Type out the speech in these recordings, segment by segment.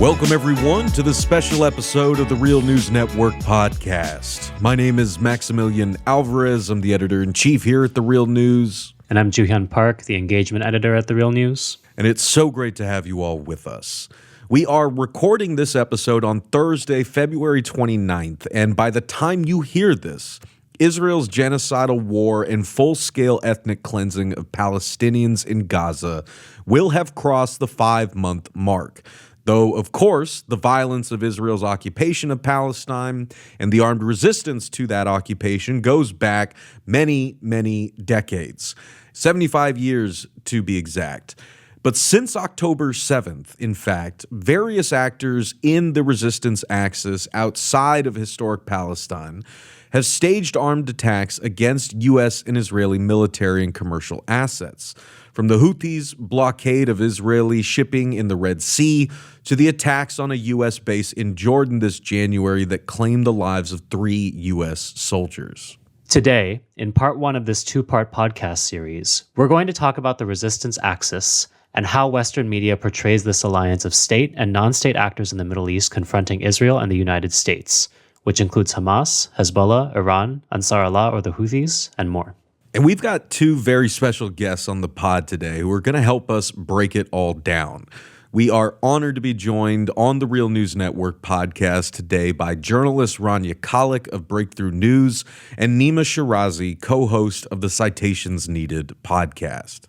Welcome, everyone, to this special episode of the Real News Network podcast. My name is Maximilian Alvarez. I'm the editor-in-chief here at The Real News. And I'm Joo-Hyun Park, the engagement editor at The Real News. And it's so great to have you all with us. We are recording this episode on Thursday, February 29th, and by the time you hear this, Israel's genocidal war and full-scale ethnic cleansing of Palestinians in Gaza will have crossed the 5-month mark. Though, of course, the violence of Israel's occupation of Palestine and the armed resistance to that occupation goes back many, many decades. 75 years to be exact. But since October 7th, in fact, various actors in the resistance axis outside of historic Palestine have staged armed attacks against U.S. and Israeli military and commercial assets. From the Houthis' blockade of Israeli shipping in the Red Sea to the attacks on a U.S. base in Jordan this January that claimed the lives of 3 U.S. soldiers. Today, in part 1 of this 2-part podcast series, we're going to talk about the resistance axis and how Western media portrays this alliance of state and non-state actors in the Middle East confronting Israel and the United States, which includes Hamas, Hezbollah, Iran, Ansarallah or the Houthis, and more. And we've got 2 very special guests on the pod today who are going to help us break it all down. We are honored to be joined on the Real News Network podcast today by journalist Rania Khalek of Breakthrough News and Nima Shirazi, co-host of the Citations Needed podcast.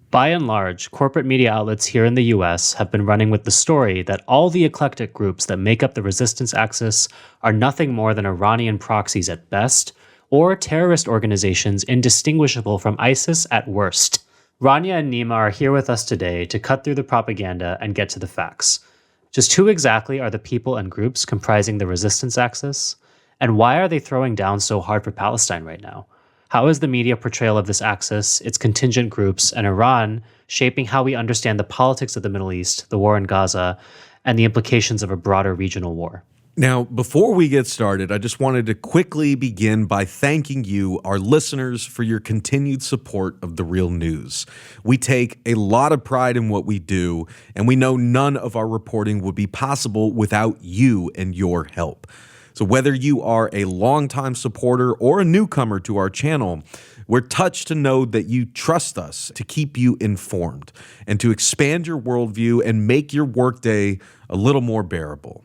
By and large, corporate media outlets here in the U.S. have been running with the story that all the eclectic groups that make up the resistance axis are nothing more than Iranian proxies at best, or terrorist organizations indistinguishable from ISIS at worst. Rania and Nima are here with us today to cut through the propaganda and get to the facts. Just who exactly are the people and groups comprising the resistance axis? And why are they throwing down so hard for Palestine right now? How is the media portrayal of this axis, its contingent groups, and Iran shaping how we understand the politics of the Middle East, the war in Gaza, and the implications of a broader regional war? Now, before we get started, I just wanted to quickly begin by thanking you, our listeners, for your continued support of The Real News. We take a lot of pride in what we do, and we know none of our reporting would be possible without you and your help. So whether you are a longtime supporter or a newcomer to our channel, we're touched to know that you trust us to keep you informed and to expand your worldview and make your workday a little more bearable.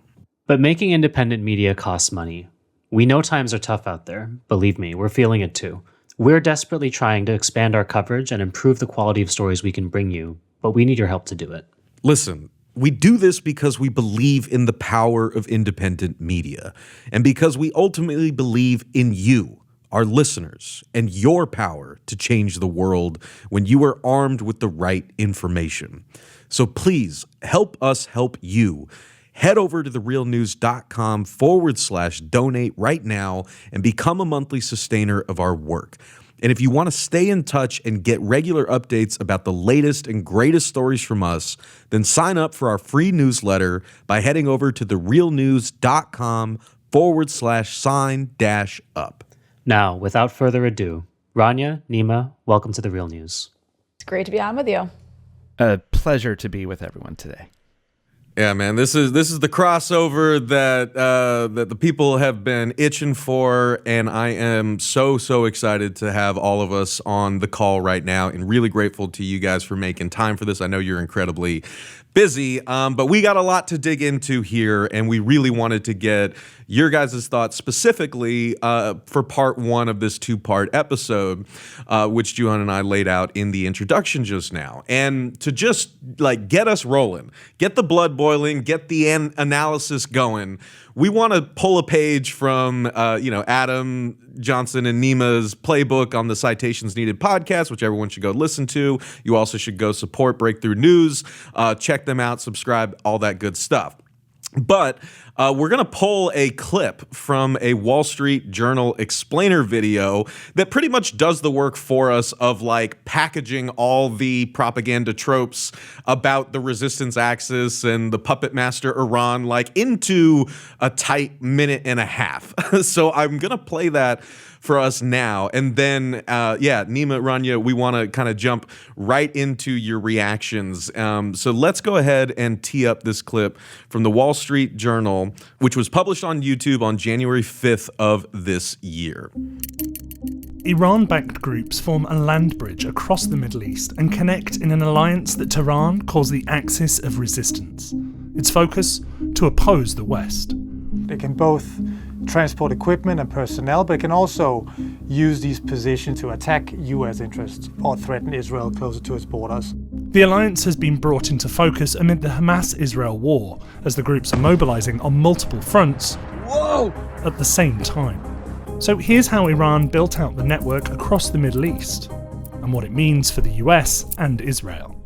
But making independent media costs money. We know times are tough out there. Believe me, we're feeling it too. We're desperately trying to expand our coverage and improve the quality of stories we can bring you, but we need your help to do it. Listen, we do this because we believe in the power of independent media, and because we ultimately believe in you, our listeners, and your power to change the world when you are armed with the right information. So please help us help you. Head over to therealnews.com/donate right now and become a monthly sustainer of our work. And if you want to stay in touch and get regular updates about the latest and greatest stories from us, then sign up for our free newsletter by heading over to therealnews.com/sign-up. Now, without further ado, Rania, Nima, welcome to The Real News. It's great to be on with you. A pleasure to be with everyone today. Yeah, man, this is the crossover that the people have been itching for, and I am so excited to have all of us on the call right now, and really grateful to you guys for making time for this. I know you're incredibly busy, but we got a lot to dig into here, and we really wanted to get your guys' thoughts specifically for part 1 of this 2-part episode, which Joo-Hyun and I laid out in the introduction just now. And to just like get us rolling, get the blood boiling, get the analysis going, we want to pull a page from Adam Johnson and Nima's playbook on the Citations Needed podcast, which everyone should go listen to. You also should go support Breakthrough News, check them out, subscribe, all that good stuff. But we're going to pull a clip from a Wall Street Journal explainer video that pretty much does the work for us of like packaging all the propaganda tropes about the resistance axis and the puppet master Iran like into a tight minute and a half. So I'm going to play that for us now. And then, Nima, Rania, we want to kind of jump right into your reactions. So let's go ahead and tee up this clip from the Wall Street Journal, which was published on YouTube on January 5th of this year. Iran-backed groups form a land bridge across the Middle East and connect in an alliance that Tehran calls the Axis of Resistance. Its focus? To oppose the West. They can both transport equipment and personnel, but it can also use these positions to attack U.S. interests or threaten Israel closer to its borders. The alliance has been brought into focus amid the Hamas-Israel war, as the groups are mobilizing on multiple fronts at the same time. So here's how Iran built out the network across the Middle East, and what it means for the US and Israel.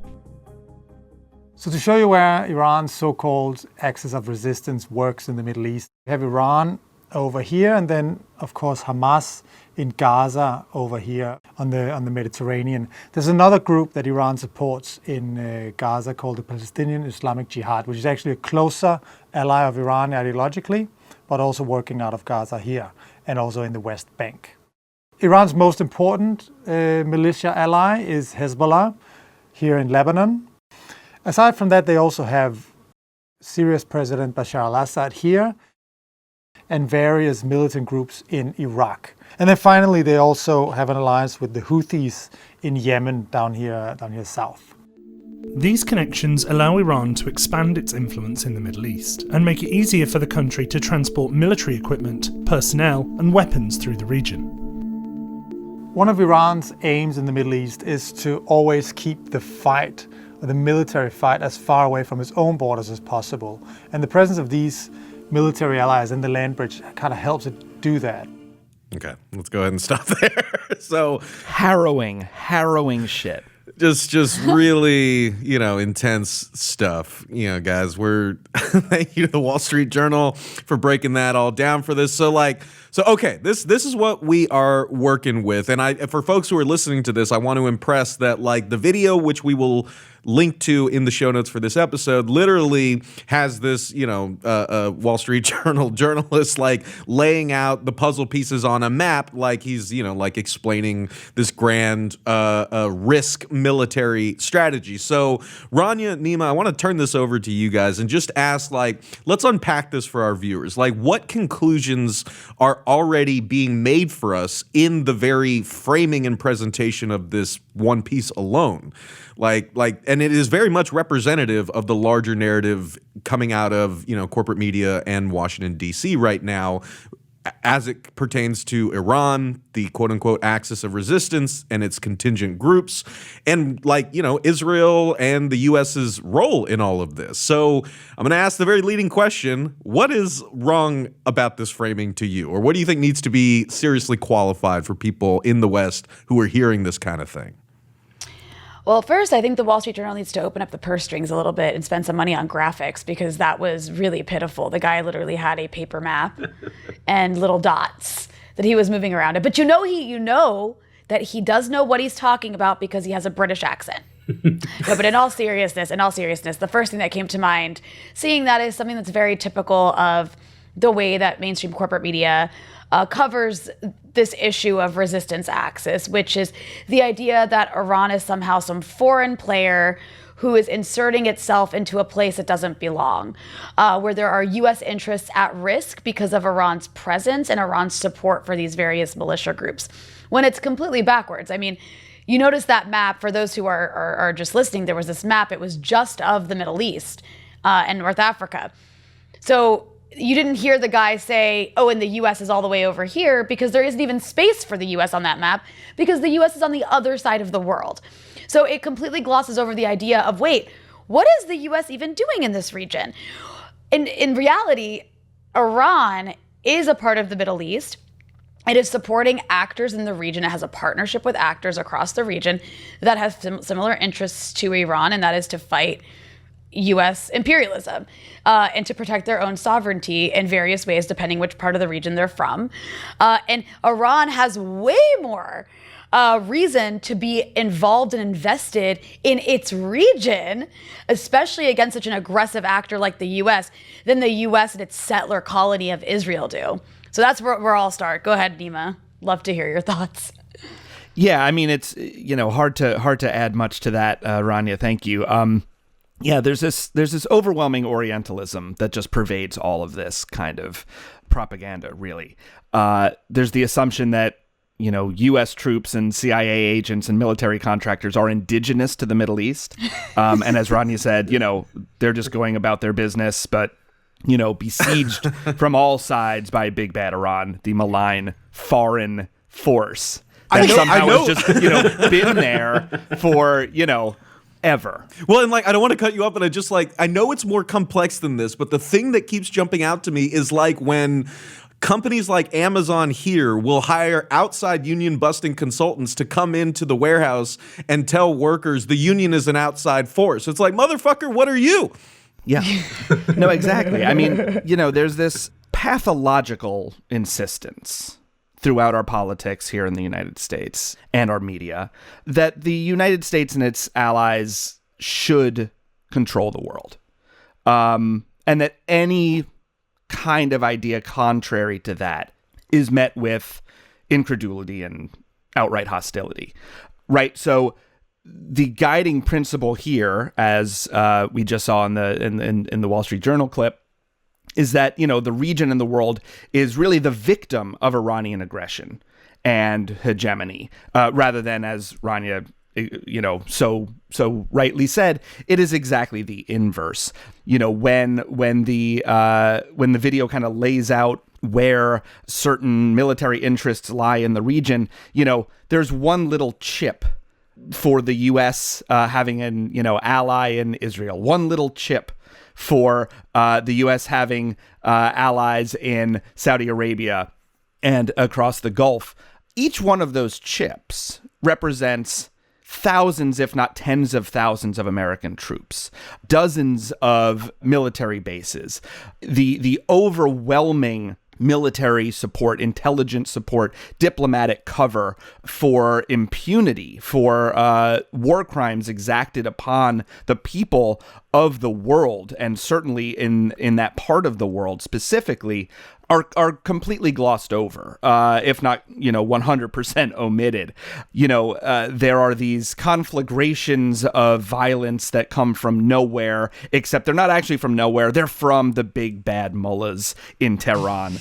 So to show you where Iran's so-called axis of resistance works in the Middle East, we have Iran over here, and then of course Hamas in Gaza over here on the Mediterranean. There's another group that Iran supports in Gaza called the Palestinian Islamic Jihad, which is actually a closer ally of Iran ideologically, but also working out of Gaza here and also in the West Bank. Iran's most important militia ally is Hezbollah here in Lebanon. Aside from that, they also have Syria's President Bashar al-Assad here and various militant groups in Iraq. And then finally, they also have an alliance with the Houthis in Yemen down here south. These connections allow Iran to expand its influence in the Middle East and make it easier for the country to transport military equipment, personnel, and weapons through the region. One of Iran's aims in the Middle East is to always keep the fight, or the military fight, as far away from its own borders as possible. And the presence of these military allies in the land bridge kind of helps it do that. Okay, let's go ahead and stop there. So Harrowing shit. Just really, intense stuff. Guys, thank you to the Wall Street Journal for breaking that all down for this. So okay, this is what we are working with. And for folks who are listening to this, I want to impress that the video, which we will link to in the show notes for this episode, literally has this, Wall Street Journal journalist laying out the puzzle pieces on a map, like he's, explaining this grand risk military strategy. So Rania, Nima, I want to turn this over to you guys and just ask, let's unpack this for our viewers. What conclusions are already being made for us in the very framing and presentation of this one piece alone? And it is very much representative of the larger narrative coming out of, corporate media and Washington, D.C. right now, as it pertains to Iran, the quote-unquote axis of resistance and its contingent groups, and Israel and the U.S.'s role in all of this. So I'm going to ask the very leading question: what is wrong about this framing to you? Or what do you think needs to be seriously qualified for people in the West who are hearing this kind of thing? Well, first, I think the Wall Street Journal needs to open up the purse strings a little bit and spend some money on graphics, because that was really pitiful. The guy literally had a paper map and little dots that he was moving around it. But you know that he does know what he's talking about because he has a British accent. No, but in all seriousness, the first thing that came to mind, seeing that is something that's very typical of the way that mainstream corporate media covers this issue of resistance axis, which is the idea that Iran is somehow some foreign player who is inserting itself into a place it doesn't belong, where there are U.S. interests at risk because of Iran's presence and Iran's support for these various militia groups, when it's completely backwards. I mean, you notice that map, for those who are just listening, there was this map, it was just of the Middle East and North Africa. So you didn't hear the guy say, oh, and the U.S. is all the way over here, because there isn't even space for the U.S. on that map, because the U.S. is on the other side of the world. So it completely glosses over the idea of, wait, what is the U.S. even doing in this region? In reality, Iran is a part of the Middle East. It is supporting actors in the region. It has a partnership with actors across the region that have similar interests to Iran, and that is to fight U.S. imperialism and to protect their own sovereignty in various ways, depending which part of the region they're from. And Iran has way more reason to be involved and invested in its region, especially against such an aggressive actor like the U.S., than the U.S. and its settler colony of Israel do. So that's where I'll start. Go ahead, Nima. Love to hear your thoughts. Yeah, I mean, it's, hard to add much to that, Rania. Thank you. Yeah, there's this overwhelming Orientalism that just pervades all of this kind of propaganda, really. There's the assumption that, U.S. troops and CIA agents and military contractors are indigenous to the Middle East. And as Rania said, they're just going about their business, but, besieged from all sides by big bad Iran, the malign foreign force that somehow has just, been there for, ever. Well, and I don't want to cut you up, but I know it's more complex than this, but the thing that keeps jumping out to me is when companies like Amazon here will hire outside union busting consultants to come into the warehouse and tell workers the union is an outside force. It's like, motherfucker, what are you? Yeah. No, exactly. I mean, there's this pathological insistence throughout our politics here in the United States and our media that the United States and its allies should control the world. And that any kind of idea contrary to that is met with incredulity and outright hostility. Right? So the guiding principle here, as we just saw in the Wall Street Journal clip, is that, the region and the world is really the victim of Iranian aggression and hegemony, rather than, as Rania, so rightly said, it is exactly the inverse. When the video kind of lays out where certain military interests lie in the region, there's one little chip for the U.S. Having an ally in Israel, one little chip for the U.S. having allies in Saudi Arabia and across the Gulf. Each one of those chips represents thousands, if not tens of thousands of American troops, dozens of military bases, the overwhelming military support, intelligence support, diplomatic cover for impunity, for war crimes exacted upon the people of the world, and certainly in that part of the world specifically, are completely glossed over, if not 100% omitted. There are these conflagrations of violence that come from nowhere, except they're not actually from nowhere. They're from the big bad mullahs in Tehran,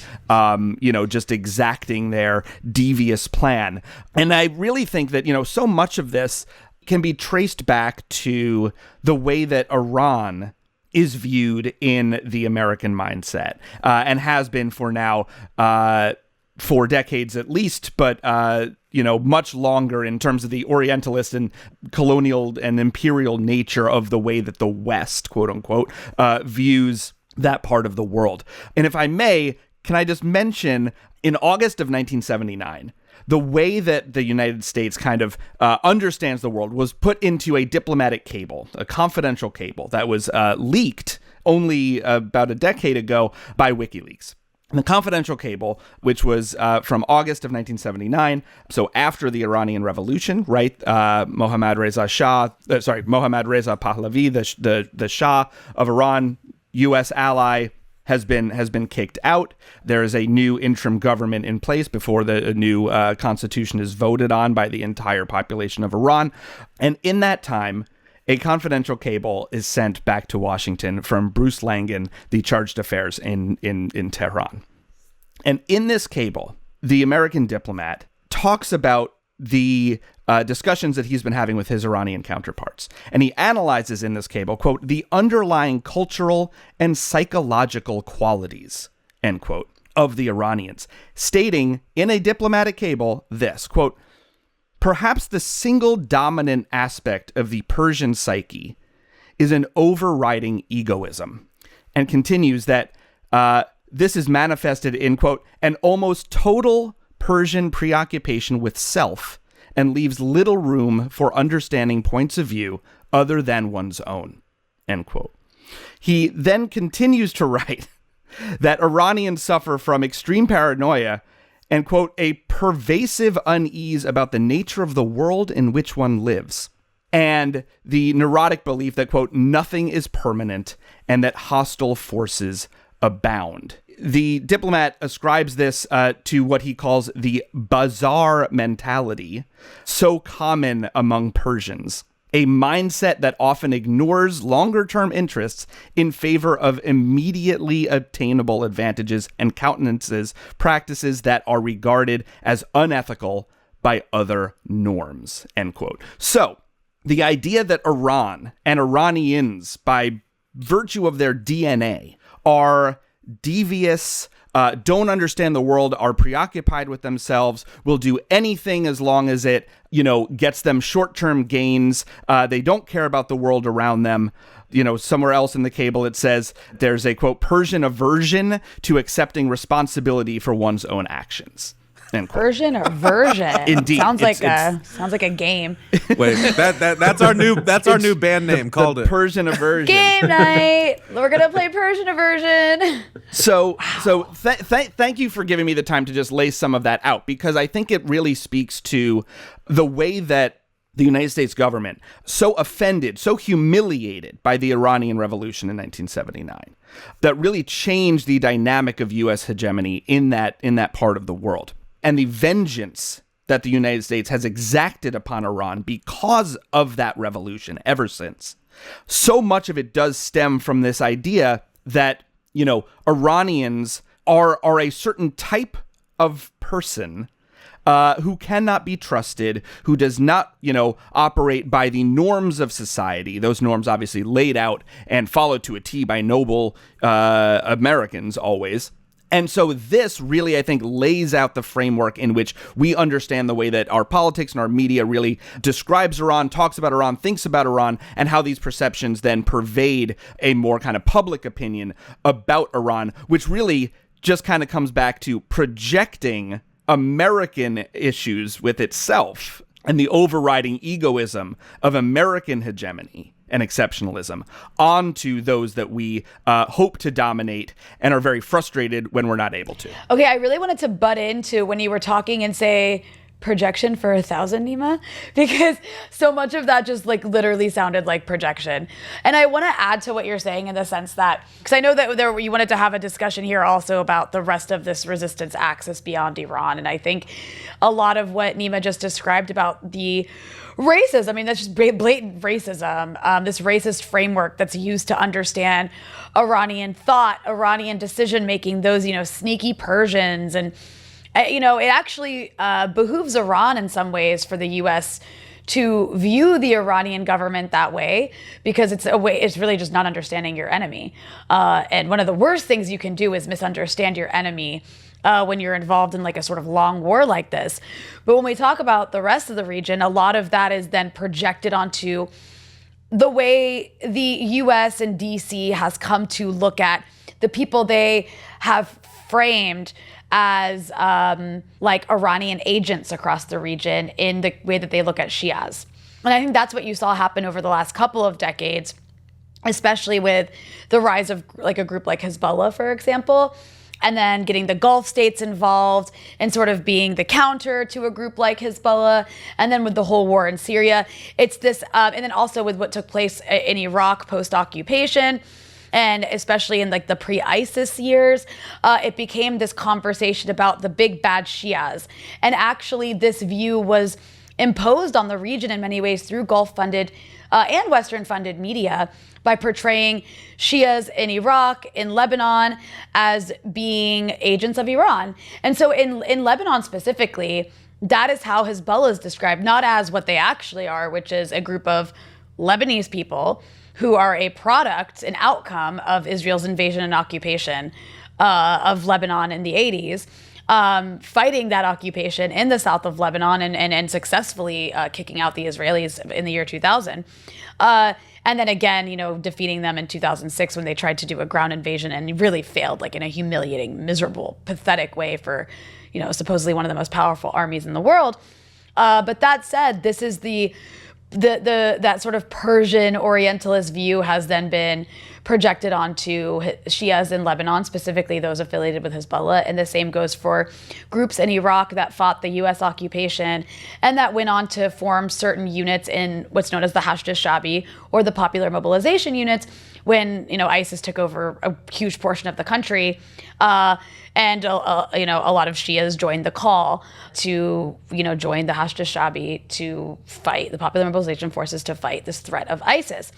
just exacting their devious plan. And I really think that so much of this can be traced back to the way that Iran is viewed in the American mindset, and has been for now, 4 decades at least, but much longer in terms of the Orientalist and colonial and imperial nature of the way that the West, quote unquote, views that part of the world. And if I may, can I just mention, in August of 1979, the way that the United States kind of understands the world was put into a diplomatic cable, a confidential cable that was leaked only about a decade ago by WikiLeaks. And the confidential cable, which was from August of 1979, so after the Iranian Revolution, right? Mohammad Reza Pahlavi, the Shah of Iran, U.S. ally, has been kicked out. There is a new interim government in place before the new constitution is voted on by the entire population of Iran. And in that time, a confidential cable is sent back to Washington from Bruce Langan, the chargé d'affaires in Tehran. And in this cable, the American diplomat talks about the discussions that he's been having with his Iranian counterparts. And he analyzes in this cable, quote, the underlying cultural and psychological qualities, end quote, of the Iranians, stating in a diplomatic cable this, quote, perhaps the single dominant aspect of the Persian psyche is an overriding egoism, and continues that this is manifested in, quote, an almost total Persian preoccupation with self, and leaves little room for understanding points of view other than one's own, end quote. He then continues to write that Iranians suffer from extreme paranoia and, quote, a pervasive unease about the nature of the world in which one lives, and the neurotic belief that, quote, nothing is permanent and that hostile forces abound. The diplomat ascribes this to what he calls the bazaar mentality, so common among Persians, a mindset that often ignores longer-term interests in favor of immediately attainable advantages and countenances practices that are regarded as unethical by other norms, end quote. So, the idea that Iran and Iranians, by virtue of their DNA, are devious, don't understand the world, are preoccupied with themselves, will do anything as long as it, gets them short-term gains. They don't care about the world around them. Somewhere else in the cable, it says there's a, quote, Persian aversion to accepting responsibility for one's own actions. Persian or version? Indeed, sounds like a game. Wait, that's our new band name. Called it Persian aversion. Game night. We're gonna play Persian aversion. So thank you for giving me the time to just lay some of that out, because I think it really speaks to the way that the United States government, so offended, so humiliated by the Iranian Revolution in 1979, that really changed the dynamic of U.S. hegemony in that part of the world. And the vengeance that the United States has exacted upon Iran because of that revolution ever since. So much of it does stem from this idea that, Iranians are a certain type of person who cannot be trusted, who does not, operate by the norms of society. Those norms obviously laid out and followed to a T by noble Americans always. And so this really, I think, lays out the framework in which we understand the way that our politics and our media really describes Iran, talks about Iran, thinks about Iran, and how these perceptions then pervade a more kind of public opinion about Iran, which really just kind of comes back to projecting American issues with itself and the overriding egoism of American hegemony and exceptionalism onto those that we hope to dominate and are very frustrated when we're not able to. Okay, I really wanted to butt into when you were talking and say projection for 1,000, Nima, because so much of that just literally sounded like projection. And I want to add to what you're saying in the sense that, because I know that you wanted to have a discussion here also about the rest of this resistance axis beyond Iran. And I think a lot of what Nima just described about the racism, that's just blatant racism, this racist framework that's used to understand Iranian thought, Iranian decision-making, those, sneaky Persians. And, it actually behooves Iran in some ways for the U.S. to view the Iranian government that way, because it's really just not understanding your enemy. And one of the worst things you can do is misunderstand your enemy when you're involved in a sort of long war like this. But when we talk about the rest of the region, a lot of that is then projected onto the way the U.S. and D.C. has come to look at the people they have framed as Iranian agents across the region in the way that they look at Shias. And I think that's what you saw happen over the last couple of decades, especially with the rise of a group like Hezbollah, for example, and then getting the Gulf states involved and sort of being the counter to a group like Hezbollah. And then with the whole war in Syria, it's this, and then also with what took place in Iraq post-occupation, and especially in the pre-ISIS years, it became this conversation about the big bad Shias. And actually this view was imposed on the region in many ways through Gulf-funded and Western-funded media by portraying Shias in Iraq, in Lebanon, as being agents of Iran. And so in Lebanon specifically, that is how Hezbollah is described, not as what they actually are, which is a group of Lebanese people who are a product, an outcome of Israel's invasion and occupation of Lebanon in the 80s, fighting that occupation in the south of Lebanon and successfully kicking out the Israelis in the year 2000. And then again, defeating them in 2006 when they tried to do a ground invasion and really failed, in a humiliating, miserable, pathetic way for, supposedly one of the most powerful armies in the world. But that said, this is the that sort of Persian Orientalist view has then been projected onto Shias in Lebanon, specifically those affiliated with Hezbollah. And the same goes for groups in Iraq that fought the U.S. occupation and that went on to form certain units in what's known as the Hashd al-Shabi or the Popular Mobilization units when, ISIS took over a huge portion of the country. And a lot of Shias joined the call to, join the Hashd al-Shabi to fight the Popular Mobilization Forces to fight this threat of ISIS.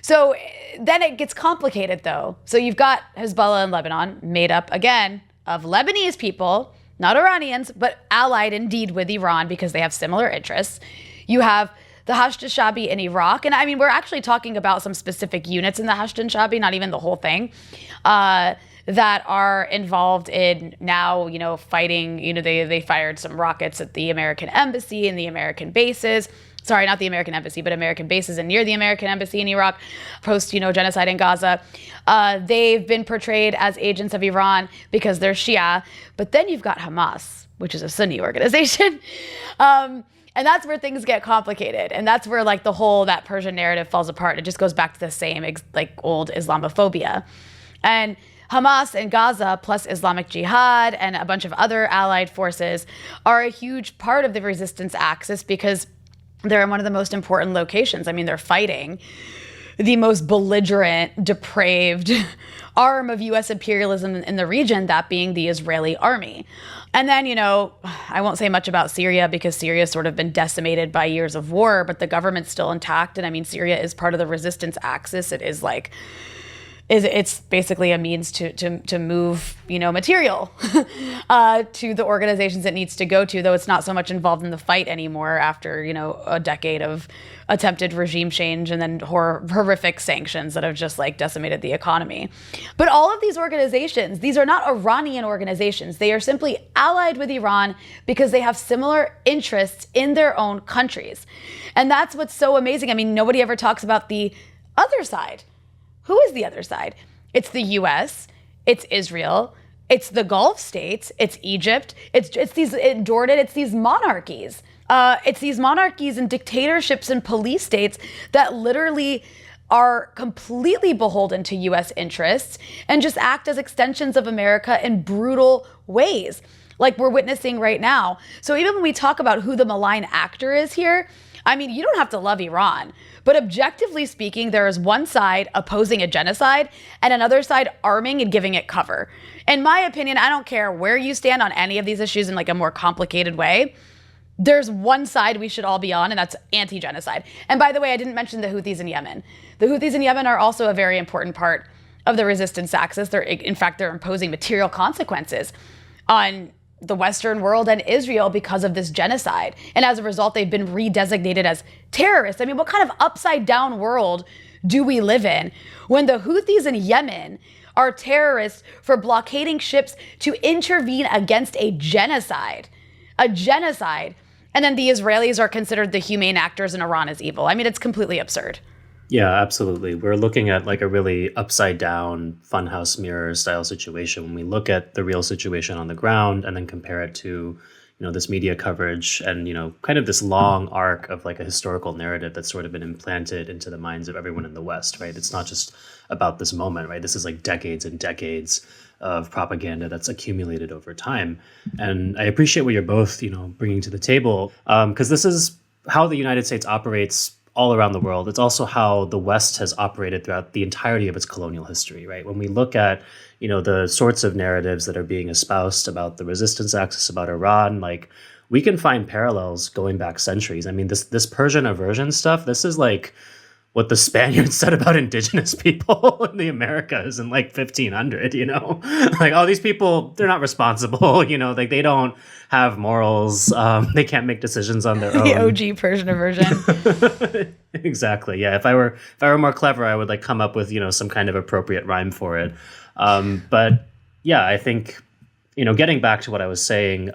So then it gets complicated, though. So you've got Hezbollah in Lebanon, made up, again, of Lebanese people, not Iranians, but allied indeed with Iran because they have similar interests. You have the Hashd al-Shabi in Iraq. And I mean, we're actually talking about some specific units in the Hashd al-Shabi, not even the whole thing, that are involved in now, fighting. They fired some rockets at the American embassy and the American bases. Sorry, not the American embassy, but American bases and near the American embassy in Iraq, post, genocide in Gaza. They've been portrayed as agents of Iran because they're Shia. But then you've got Hamas, which is a Sunni organization. And that's where things get complicated. And that's where that Persian narrative falls apart. It just goes back to the same old Islamophobia. And Hamas and Gaza, plus Islamic Jihad and a bunch of other allied forces, are a huge part of the resistance axis because they're in one of the most important locations. I mean, they're fighting the most belligerent, depraved arm of U.S. imperialism in the region, that being the Israeli army. And then, I won't say much about Syria because Syria's sort of been decimated by years of war, but the government's still intact. And I mean, Syria is part of the resistance axis. It is it's basically a means to move, material to the organizations it needs to go to, though it's not so much involved in the fight anymore after, a decade of attempted regime change and then horrific sanctions that have just decimated the economy. But all of these organizations, these are not Iranian organizations. They are simply allied with Iran because they have similar interests in their own countries. And that's what's so amazing. I mean, nobody ever talks about the other side. Who is the other side? It's the U.S., it's Israel, it's the Gulf states, it's Egypt, it's these Jordan, it's these monarchies. It's these monarchies and dictatorships and police states that literally are completely beholden to U.S. interests and just act as extensions of America in brutal ways, like we're witnessing right now. So even when we talk about who the malign actor is here, I mean, you don't have to love Iran, but objectively speaking, there is one side opposing a genocide and another side arming and giving it cover. In my opinion, I don't care where you stand on any of these issues in a more complicated way. There's one side we should all be on, and that's anti-genocide. And by the way, I didn't mention the Houthis in Yemen. The Houthis in Yemen are also a very important part of the resistance axis. They're imposing material consequences on the Western world and Israel because of this genocide. And as a result, they've been redesignated as terrorists. I mean, what kind of upside down world do we live in when the Houthis in Yemen are terrorists for blockading ships to intervene against a genocide? A genocide. And then the Israelis are considered the humane actors and Iran is evil. I mean, it's completely absurd. Yeah, absolutely. We're looking at a really upside down funhouse mirror style situation when we look at the real situation on the ground and then compare it to, this media coverage and, kind of this long arc of a historical narrative that's sort of been implanted into the minds of everyone in the West, right? It's not just about this moment, right? This is decades and decades of propaganda that's accumulated over time. And I appreciate what you're both, bringing to the table, because this is how the United States operates all around the world. It's also how the West has operated throughout the entirety of its colonial history, right? When we look at, the sorts of narratives that are being espoused about the resistance axis, about Iran, we can find parallels going back centuries. I mean, this Persian aversion stuff, this is what the Spaniards said about indigenous people in the Americas in 1500, all these people, they're not responsible, they don't have morals. They can't make decisions on their own. The OG Persian aversion. Exactly. Yeah. If I were more clever, I would come up with, some kind of appropriate rhyme for it. But yeah, I think, getting back to what I was saying,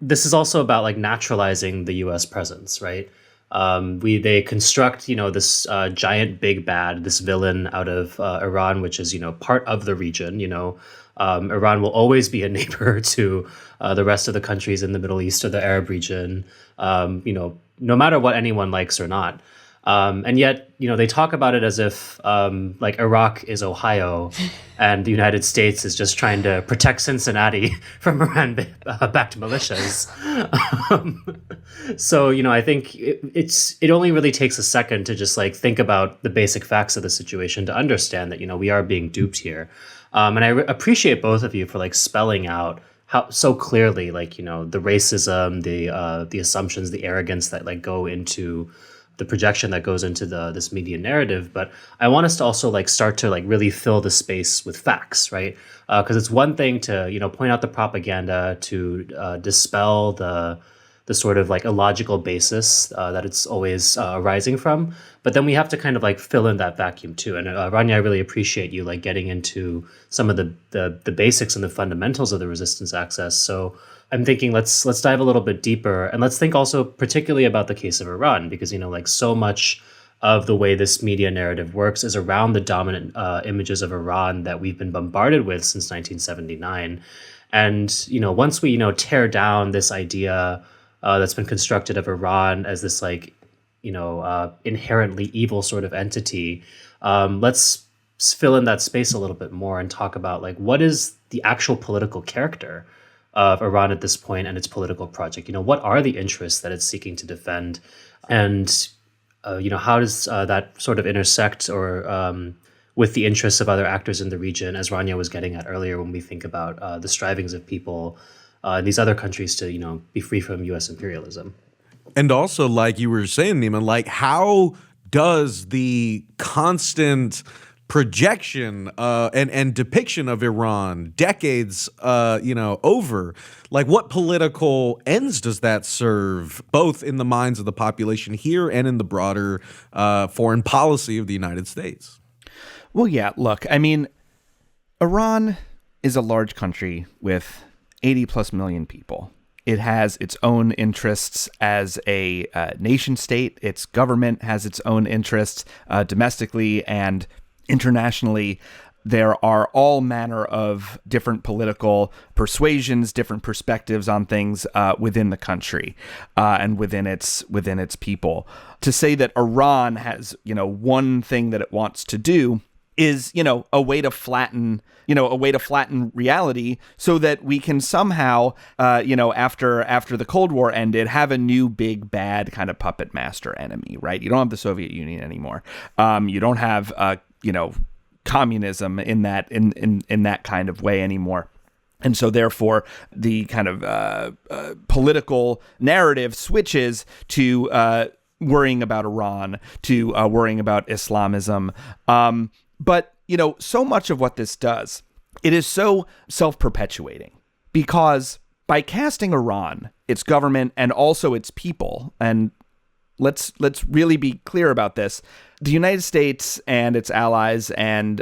this is also about naturalizing the U.S. presence, right? They construct, this giant big bad, this villain out of Iran, which is, part of the region. Iran will always be a neighbor to the rest of the countries in the Middle East or the Arab region, no matter what anyone likes or not. And yet, they talk about it as if like Iraq is Ohio and the United States is just trying to protect Cincinnati from Iran-backed militias. So, I think it only really takes a second to just like think about the basic facts of the situation to understand that, we are being duped here. And I appreciate both of you for like spelling out how so clearly, like, the racism, the assumptions, the arrogance that like go into the projection that goes into this media narrative. But I want us to also like start to like really fill the space with facts, right? Because it's one thing to, point out the propaganda, to dispel the sort of like illogical basis that it's always arising from. But then we have to kind of like fill in that vacuum too. And Rania, I really appreciate you like getting into some of the basics and the fundamentals of the resistance access. So I'm thinking let's dive a little bit deeper, and let's think also particularly about the case of Iran, because like so much of the way this media narrative works is around the dominant images of Iran that we've been bombarded with since 1979. And once we tear down this idea that's been constructed of Iran as this like inherently evil sort of entity, let's fill in that space a little bit more and talk about like what is the actual political character of Iran at this point and its political project. What are the interests that it's seeking to defend, and how does that sort of intersect or with the interests of other actors in the region, as Rania was getting at earlier, when we think about the strivings of people in these other countries to be free from U.S. imperialism. And also, like you were saying, Nima, like how does the constant projection and depiction of Iran decades over, like what political ends does that serve, both in the minds of the population here and in the broader foreign policy of the United States? Well, yeah, look, I mean, Iran is a large country with 80 plus million people. It has its own interests as a nation state. Its government has its own interests domestically and internationally. There are all manner of different political persuasions, different perspectives on things within the country and within its people. To say that Iran has, one thing that it wants to do is, a way to flatten reality so that we can somehow, after the Cold War ended, have a new big bad kind of puppet master enemy, right? You don't have the Soviet Union anymore. You don't have, communism in that kind of way anymore. And so therefore the kind of political narrative switches to worrying about Iran, to worrying about Islamism. But, so much of what this does, it is so self-perpetuating, because by casting Iran, its government, and also its people, and let's really be clear about this, the United States and its allies and,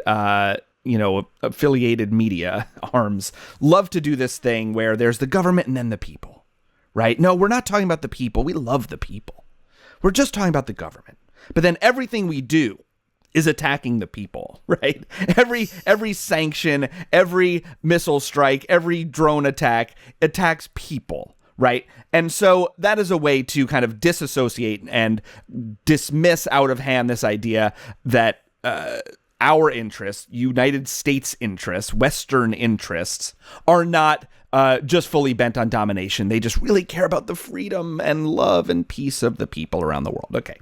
affiliated media arms love to do this thing where there's the government and then the people, right? No, we're not talking about the people. We love the people. We're just talking about the government. But then everything we do is attacking the people, right? Every sanction, every missile strike, every drone attack attacks people, right? And so that is a way to kind of disassociate and dismiss out of hand this idea that our interests, United States interests, Western interests, are not just fully bent on domination. They just really care about the freedom and love and peace of the people around the world. Okay.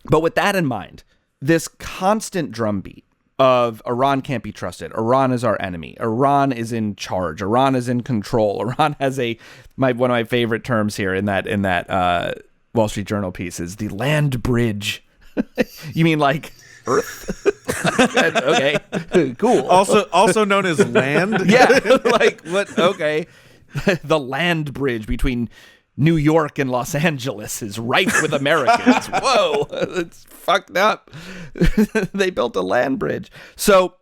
But with that in mind, this constant drumbeat of Iran can't be trusted. Iran is our enemy. Iran is in charge. Iran is in control. Iran has one of my favorite terms here in that Wall Street Journal piece is the land bridge. You mean like Earth? Okay, cool. Also known as land. Yeah, like what? Okay, the land bridge between New York and Los Angeles is rife with Americans. Whoa, it's fucked up. They built a land bridge. So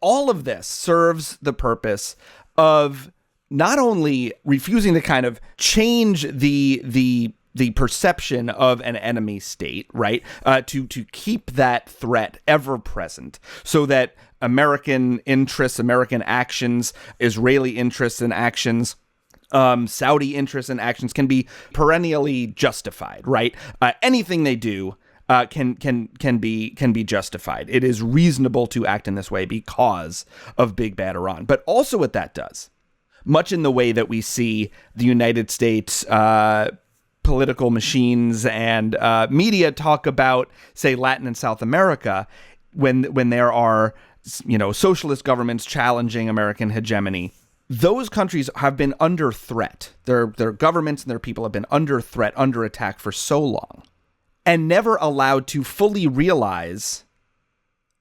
all of this serves the purpose of not only refusing to kind of change the the perception of an enemy state, right? To keep that threat ever present, so that American interests, American actions, Israeli interests and actions, Saudi interests and actions can be perennially justified, right? Anything they do can be justified. It is reasonable to act in this way because of big bad Iran. But also what that does, much in the way that we see the United States political machines and media talk about, say, Latin and South America, when there are, socialist governments challenging American hegemony. Those countries have been under threat. Their governments and their people have been under threat, under attack for so long, and never allowed to fully realize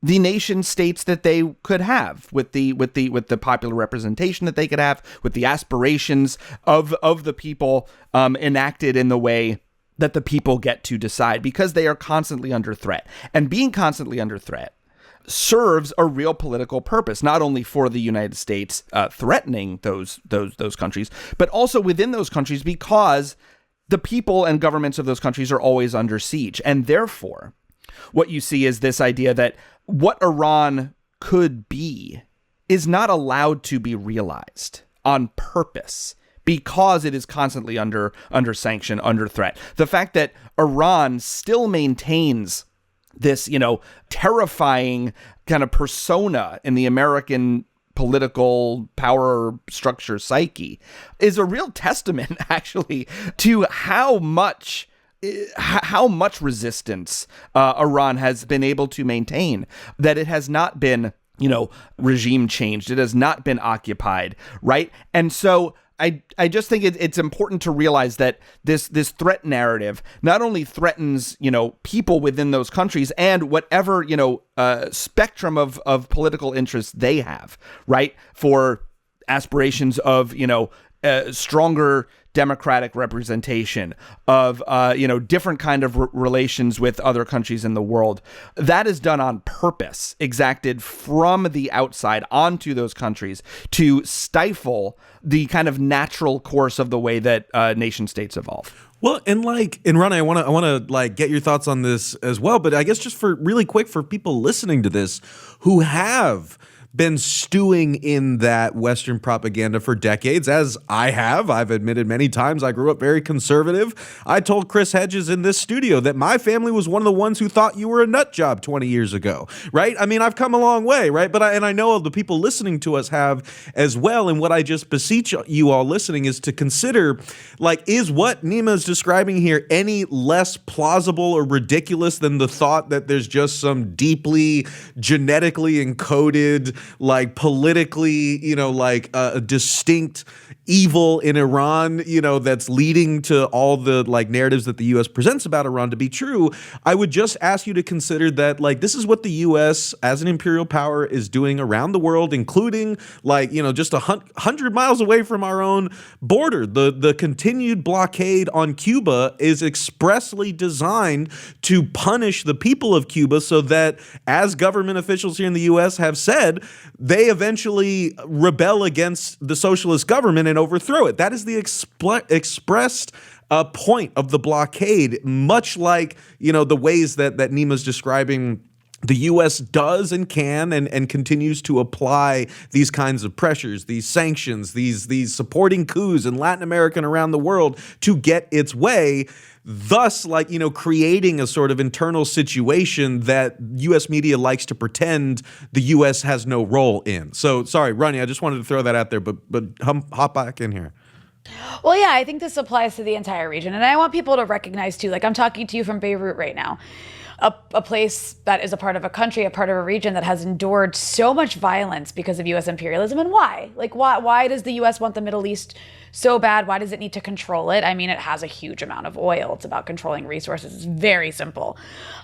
the nation states that they could have, with the popular representation that they could have, with the aspirations of the people enacted in the way that the people get to decide, because they are constantly under threat. And being constantly under threat serves a real political purpose, not only for the United States threatening those countries, but also within those countries, because the people and governments of those countries are always under siege. And therefore, what you see is this idea that what Iran could be is not allowed to be realized on purpose, because it is constantly under sanction, under threat. The fact that Iran still maintains this, terrifying kind of persona in the American political power structure psyche is a real testament, actually, to how much resistance Iran has been able to maintain, that it has not been, regime changed. It has not been occupied, right? And so I just think it's important to realize that this threat narrative not only threatens, people within those countries and whatever, spectrum of political interests they have, right? For aspirations of, stronger democratic representation, of different kind of relations with other countries in the world. That is done on purpose, exacted from the outside onto those countries to stifle the kind of natural course of the way that nation states evolve. Well, and Rania, I want to get your thoughts on this as well. But I guess just for really quick, for people listening to this who have been stewing in that Western propaganda for decades, as I have. I've admitted many times I grew up very conservative. I told Chris Hedges in this studio that my family was one of the ones who thought you were a nut job 20 years ago, right? I mean, I've come a long way, right? But I know the people listening to us have as well. And what I just beseech you all listening is to consider, is what Nima is describing here any less plausible or ridiculous than the thought that there's just some deeply genetically encoded, politically, a distinct evil in Iran, that's leading to all the narratives that the U.S. presents about Iran to be true? I would just ask you to consider that this is what the U.S. as an imperial power is doing around the world, including just 100 miles away from our own border. The continued blockade on Cuba is expressly designed to punish the people of Cuba, so that, as government officials here in the U.S. have said, they eventually rebel against the socialist government and overthrow it. That is the expressed point of the blockade, much like, the ways that Nima's describing the U.S. does and can and continues to apply these kinds of pressures, these sanctions, these supporting coups in Latin America and around the world to get its way, thus creating a sort of internal situation that U.S. media likes to pretend the U.S. has no role in. So, sorry, Rania, I just wanted to throw that out there, but hop back in here. Well, yeah, I think this applies to the entire region. And I want people to recognize, too, I'm talking to you from Beirut right now, a place that is a part of a country, a part of a region that has endured so much violence because of U.S. imperialism. And why? Why does the U.S. want the Middle East so bad? Why does it need to control it? I mean, it has a huge amount of oil. It's about controlling resources. It's very simple.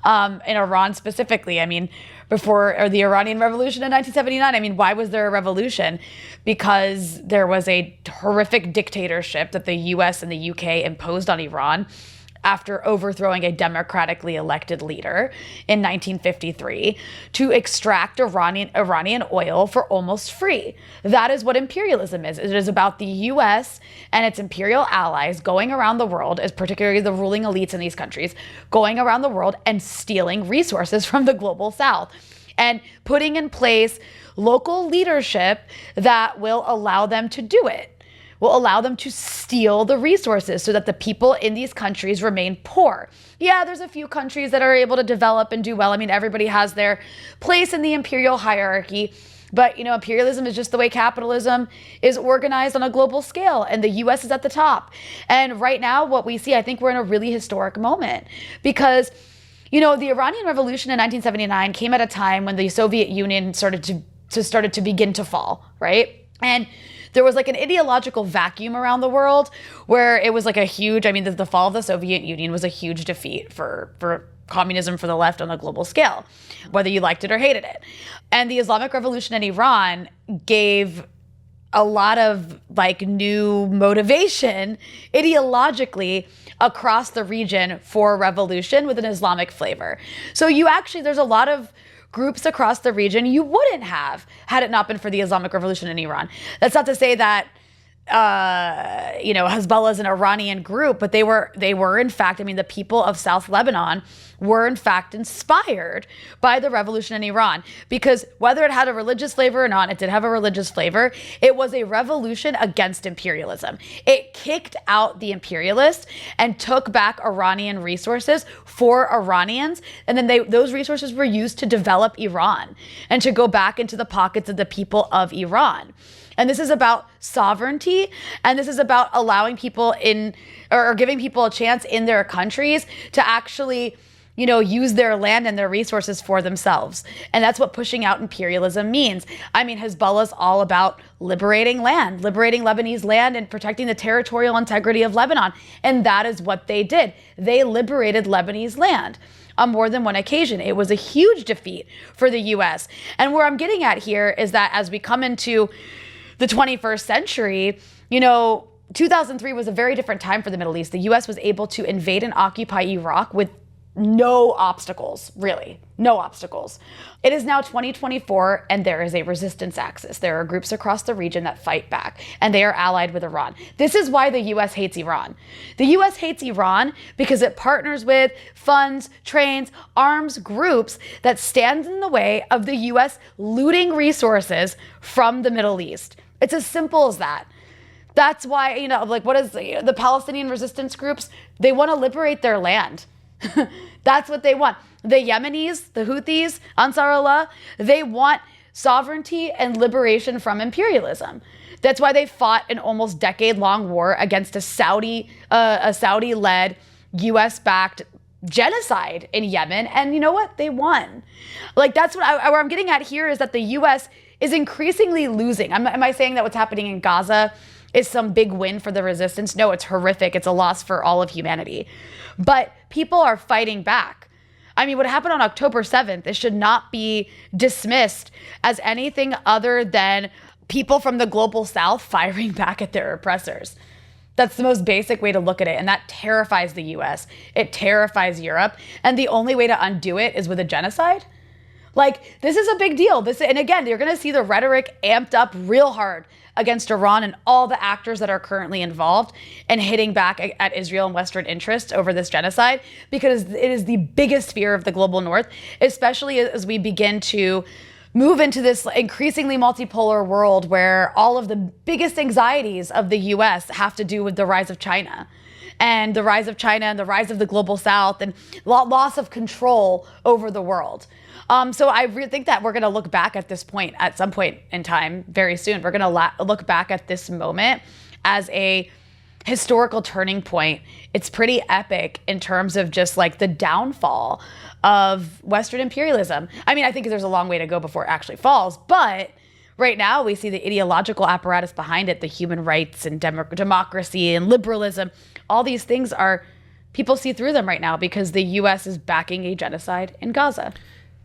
In Iran specifically, before the Iranian Revolution in 1979, why was there a revolution? Because there was a horrific dictatorship that the U.S. and the U.K. imposed on Iran. after overthrowing a democratically elected leader in 1953 to extract Iranian oil for almost free. That is what imperialism is. It is about the US and its imperial allies going around the world, as particularly the ruling elites in these countries, going around the world and stealing resources from the global south and putting in place local leadership that will allow them to do it. Will allow them to steal the resources so that the people in these countries remain poor. Yeah, there's a few countries that are able to develop and do well. I mean, everybody has their place in the imperial hierarchy, but imperialism is just the way capitalism is organized on a global scale, and the US is at the top. And right now, what we see, I think we're in a really historic moment because the Iranian Revolution in 1979 came at a time when the Soviet Union started to begin to fall, right? And there was like an ideological vacuum around the world where it was like a huge, the fall of the Soviet Union was a huge defeat for communism for the left on a global scale, whether you liked it or hated it. And the Islamic Revolution in Iran gave a lot of new motivation ideologically across the region for revolution with an Islamic flavor. So there's a lot of groups across the region you wouldn't have had it not been for the Islamic Revolution in Iran. That's not to say that Hezbollah is an Iranian group, but they were in fact, the people of South Lebanon were in fact inspired by the revolution in Iran, because whether it had a religious flavor or not, it did have a religious flavor. It was a revolution against imperialism. It kicked out the imperialists and took back Iranian resources for Iranians, and then those resources were used to develop Iran and to go back into the pockets of the people of Iran. And this is about sovereignty, and this is about allowing people or giving people a chance in their countries to actually, use their land and their resources for themselves. And that's what pushing out imperialism means. Hezbollah is all about liberating Lebanese land and protecting the territorial integrity of Lebanon. And that is what they did. They liberated Lebanese land on more than one occasion. It was a huge defeat for the US. And where I'm getting at here is that as we come into the 21st century, 2003 was a very different time for the Middle East. The US was able to invade and occupy Iraq with no obstacles, really, no obstacles. It is now 2024, and there is a resistance axis. There are groups across the region that fight back, and they are allied with Iran. This is why the US hates Iran. The US hates Iran because it partners with, funds, trains, arms groups that stand in the way of the US looting resources from the Middle East. It's as simple as that. That's why, what is the Palestinian resistance groups? They want to liberate their land. That's what they want. The Yemenis, the Houthis, Ansarallah, they want sovereignty and liberation from imperialism. That's why they fought an almost decade-long war against a Saudi-led, US-backed genocide in Yemen. And you know what? They won. That's where I'm getting at here is that the US is increasingly losing. Am I saying that what's happening in Gaza is some big win for the resistance? No, it's horrific. It's a loss for all of humanity. But people are fighting back. What happened on October 7th, it should not be dismissed as anything other than people from the global south firing back at their oppressors. That's the most basic way to look at it. And that terrifies the US. It terrifies Europe. And the only way to undo it is with a genocide. This is a big deal. And again, you're going to see the rhetoric amped up real hard against Iran and all the actors that are currently involved and hitting back at Israel and Western interests over this genocide, because it is the biggest fear of the global north, especially as we begin to move into this increasingly multipolar world where all of the biggest anxieties of the US have to do with the rise of China. And the rise of China and the rise of the global south and loss of control over the world. So I really think that we're going to look back at this point at some point in time very soon. We're going to look back at this moment as a historical turning point. It's pretty epic in terms of just the downfall of Western imperialism. I think there's a long way to go before it actually falls, but right now we see the ideological apparatus behind it, the human rights and democracy and liberalism. All these things people see through them right now because the US is backing a genocide in Gaza.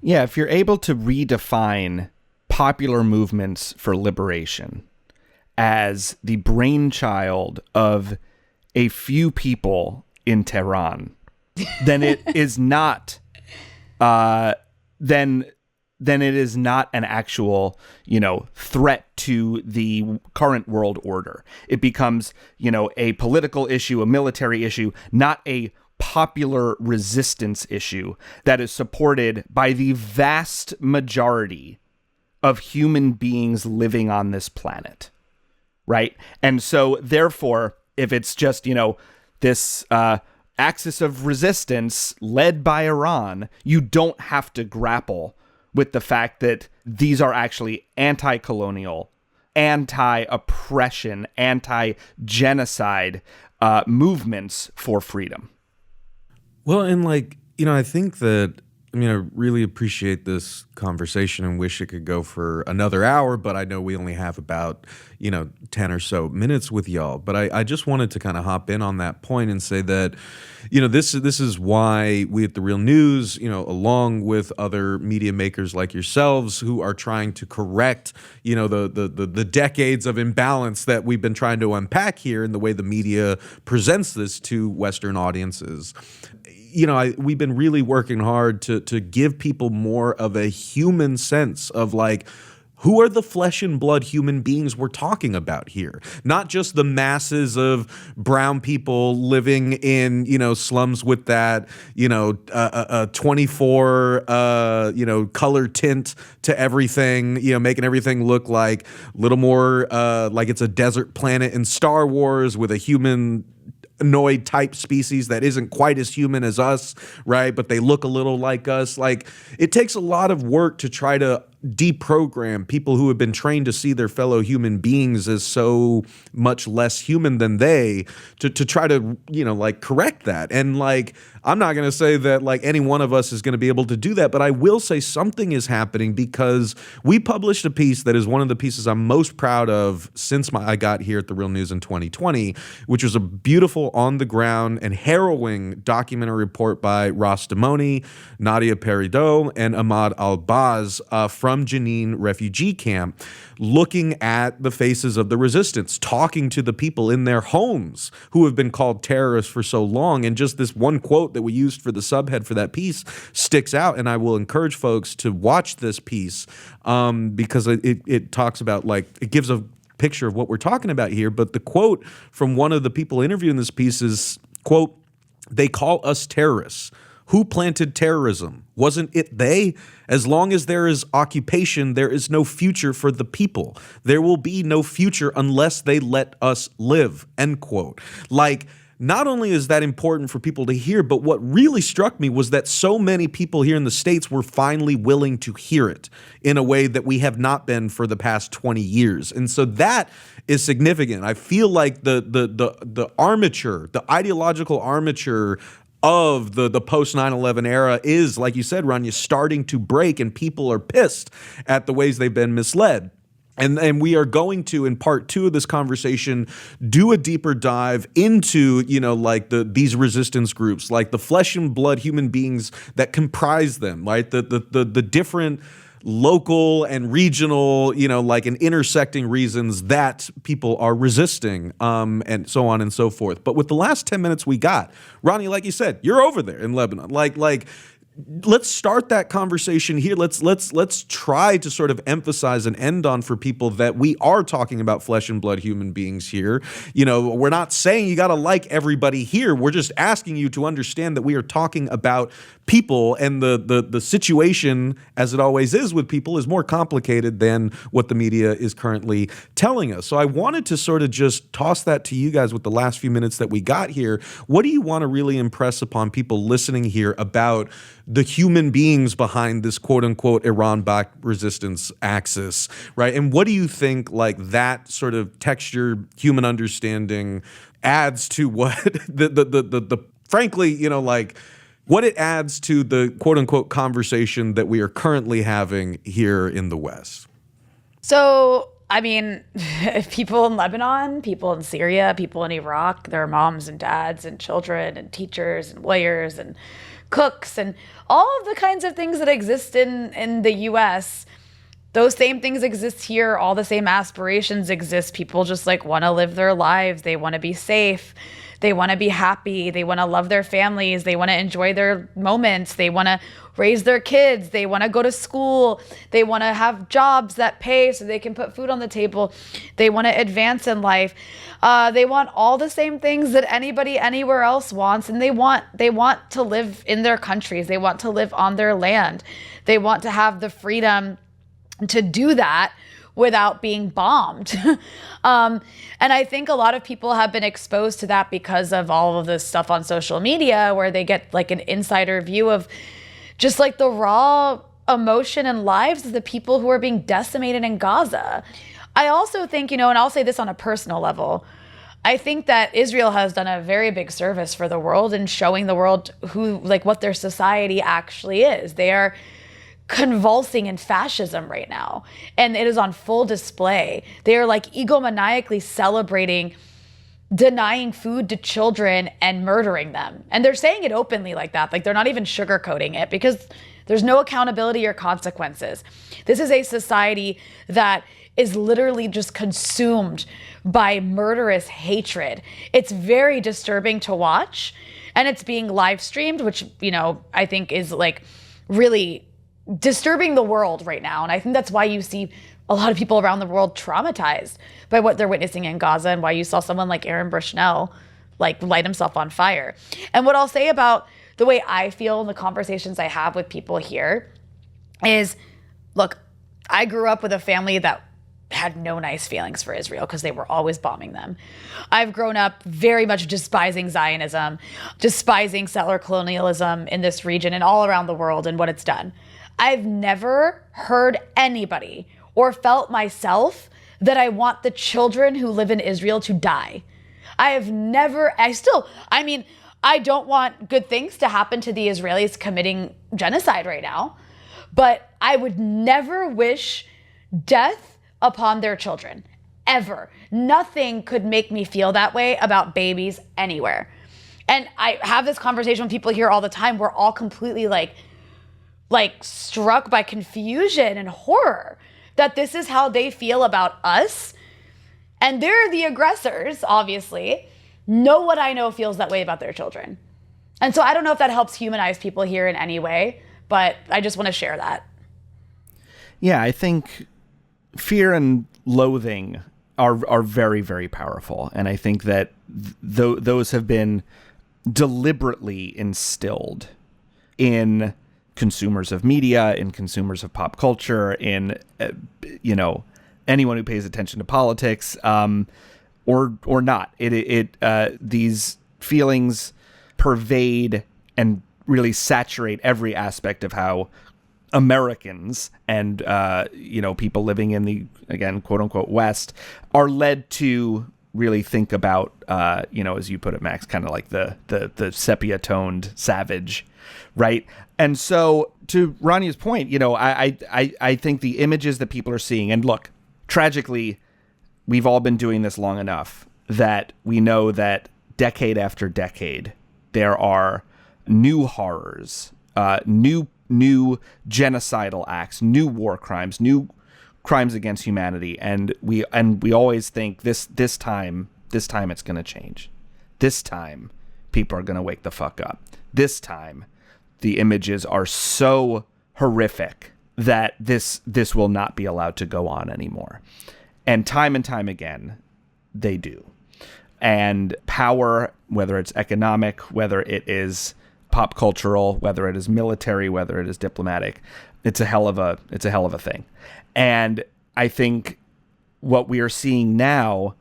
Yeah, if you're able to redefine popular movements for liberation as the brainchild of a few people in Tehran, then it is not then it is not an actual, threat to the current world order. It becomes, a political issue, a military issue, not a popular resistance issue that is supported by the vast majority of human beings living on this planet, right? And so, therefore, if it's just, this axis of resistance led by Iran, you don't have to grapple with the fact that these are actually anti-colonial, anti-oppression, anti-genocide movements for freedom. Well, and I think that, I really appreciate this conversation and wish it could go for another hour, but I know we only have about, 10 or so minutes with y'all. But I just wanted to kind of hop in on that point and say that, this is why we at The Real News, along with other media makers like yourselves who are trying to correct, the decades of imbalance that we've been trying to unpack here in the way the media presents this to Western audiences. We've been really working hard to give people more of a human sense of who are the flesh and blood human beings we're talking about here? Not just the masses of brown people living in, slums with that, 24, color tint to everything, making everything look like a little more like it's a desert planet in Star Wars with a humanoid type species that isn't quite as human as us, right? But they look a little like us. It takes a lot of work to try to deprogram people who have been trained to see their fellow human beings as so much less human than they to try to, correct that. And I'm not going to say that any one of us is going to be able to do that, but I will say something is happening because we published a piece that is one of the pieces I'm most proud of since I got here at The Real News in 2020, which was a beautiful on the ground and harrowing documentary report by Ross Damoni, Nadia Peridot, and Ahmad Al-Baz from Jenin refugee camp, looking at the faces of the resistance, talking to the people in their homes who have been called terrorists for so long. And just this one quote that we used for the subhead for that piece sticks out. And I will encourage folks to watch this piece because it talks about it gives a picture of what we're talking about here. But the quote from one of the people interviewing this piece is, quote, "They call us terrorists. Who planted terrorism? Wasn't it they? As long as there is occupation, there is no future for the people. There will be no future unless they let us live," end quote. Not only is that important for people to hear, but what really struck me was that so many people here in the States were finally willing to hear it in a way that we have not been for the past 20 years. And so that is significant. I feel like the armature, the ideological armature of the post 9/11 era is, like you said, Rania, starting to break, and people are pissed at the ways they've been misled. And we are going to, in part 2 of this conversation, do a deeper dive into, these resistance groups, the flesh and blood human beings that comprise them, right? The different local and regional, and intersecting reasons that people are resisting, and so on and so forth. But with the last 10 minutes we got, Ronnie, like you said, you're over there in Lebanon. Let's start that conversation here. Let's try to sort of emphasize and end on for people that we are talking about flesh and blood human beings here. We're not saying you got to like everybody here. We're just asking you to understand that we are talking about people, and the situation, as it always is with people, is more complicated than what the media is currently telling us. So I wanted to sort of just toss that to you guys with the last few minutes that we got here. What do you want to really impress upon people listening here about the human beings behind this quote-unquote Iran-backed resistance axis, right? And what do you think that sort of texture, human understanding adds to what the frankly, what it adds to the quote-unquote conversation that we are currently having here in the West? So, people in Lebanon, people in Syria, people in Iraq, their moms and dads and children and teachers and lawyers and cooks and all of the kinds of things that exist in the U.S., Those same things exist here. All the same aspirations exist. People just like want to live their lives. They want to be safe. They want to be happy. They want to love their families. They want to enjoy their moments. They want to raise their kids. They want to go to school. They want to have jobs that pay so they can put food on the table. They want to advance in life. They want all the same things that anybody anywhere else wants, and they want to live in their countries. They want to live on their land. They want to have the freedom to do that without being bombed. And I think a lot of people have been exposed to that because of all of this stuff on social media, where they get like an insider view of just like the raw emotion and lives of the people who are being decimated in Gaza. I also think, and I'll say this on a personal level, I think that Israel has done a very big service for the world in showing the world what their society actually is. They are convulsing in fascism right now, and it is on full display. They are like egomaniacally celebrating denying food to children and murdering them. And they're saying it openly like that. Like, they're not even sugarcoating it because there's no accountability or consequences. This is a society that is literally just consumed by murderous hatred. It's very disturbing to watch, and it's being live streamed, which, I think is like really disturbing the world right now. And I think that's why you see a lot of people around the world traumatized by what they're witnessing in Gaza, and why you saw someone like Aaron Bushnell light himself on fire. And what I'll say about the way I feel in the conversations I have with people here is, look, I grew up with a family that had no nice feelings for Israel because they were always bombing them. I've grown up very much despising Zionism, despising settler colonialism in this region and all around the world and what it's done. I've never heard anybody or felt myself that I want the children who live in Israel to die. I don't want good things to happen to the Israelis committing genocide right now, but I would never wish death upon their children, ever. Nothing could make me feel that way about babies anywhere. And I have this conversation with people here all the time. We're all completely like struck by confusion and horror that this is how they feel about us. And they're the aggressors, obviously. No one I know feels that way about their children. And so I don't know if that helps humanize people here in any way, but I just want to share that. Yeah, I think fear and loathing are very, very powerful. And I think that those have been deliberately instilled in consumers of media, in consumers of pop culture, in anyone who pays attention to politics, or not. These feelings pervade and really saturate every aspect of how Americans and people living in the, again, quote unquote West are led to really think about as you put it, Max, kind of like the sepia toned savage, right? And so, to Rania's point, I think the images that people are seeing, and look, tragically, we've all been doing this long enough that we know that decade after decade, there are new horrors, new genocidal acts, new war crimes, new crimes against humanity, and we always think this time it's going to change. This time, people are going to wake the fuck up. This time, the images are so horrific that this will not be allowed to go on anymore. And time again, they do. And power, whether it's economic, whether it is pop cultural, whether it is military, whether it is diplomatic, it's a hell of a thing. And I think what we are seeing now